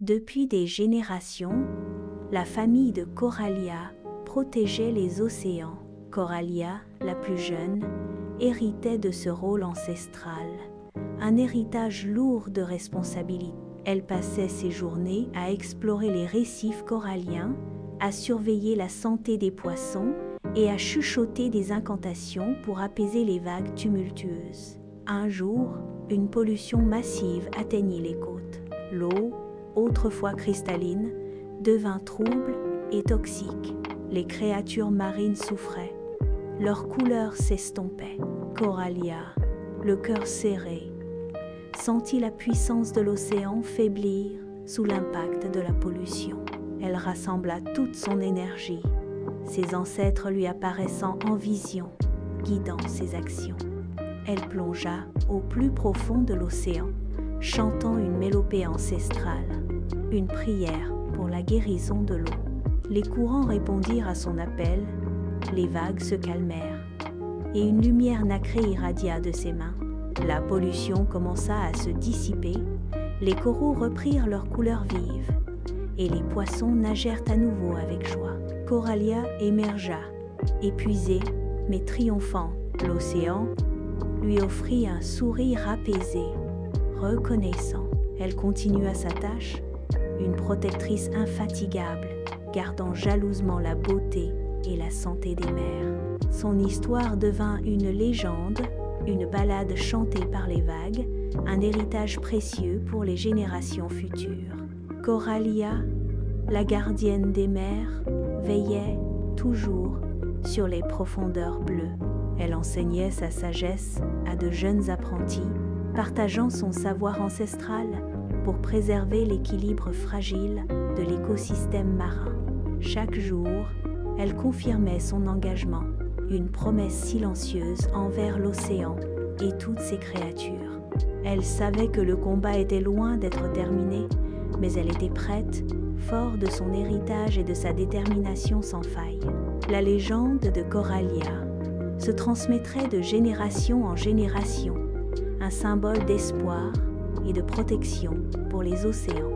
Depuis des générations, la famille de Corallia protégeait les océans. Corallia, la plus jeune, héritait de ce rôle ancestral, un héritage lourd de responsabilités. Elle passait ses journées à explorer les récifs coralliens, à surveiller la santé des poissons et à chuchoter des incantations pour apaiser les vagues tumultueuses. Un jour, une pollution massive atteignit les côtes. L'eau, autrefois cristalline, devint trouble et toxique. Les créatures marines souffraient. Leur couleur s'estompait. Corallia, le cœur serré, sentit la puissance de l'océan faiblir sous l'impact de la pollution. Elle rassembla toute son énergie, ses ancêtres lui apparaissant en vision, guidant ses actions. Elle plongea au plus profond de l'océan, chantant une mélopée ancestrale, une prière pour la guérison de l'eau. Les courants répondirent à son appel, les vagues se calmèrent, et une lumière nacrée irradia de ses mains. La pollution commença à se dissiper, les coraux reprirent leur couleur vive, et les poissons nagèrent à nouveau avec joie. Corallia émergea, épuisée mais triomphante. L'océan lui offrit un sourire apaisé, reconnaissant. Elle continua sa tâche, une protectrice infatigable, gardant jalousement la beauté et la santé des mers. Son histoire devint une légende, une ballade chantée par les vagues, un héritage précieux pour les générations futures. Corallia, la gardienne des mers, veillait toujours sur les profondeurs bleues. Elle enseignait sa sagesse à de jeunes apprentis, partageant son savoir ancestral pour préserver l'équilibre fragile de l'écosystème marin. Chaque jour, elle confirmait son engagement, une promesse silencieuse envers l'océan et toutes ses créatures. Elle savait que le combat était loin d'être terminé, mais elle était prête, forte de son héritage et de sa détermination sans faille. La légende de Corallia se transmettrait de génération en génération, un symbole d'espoir et de protection pour les océans.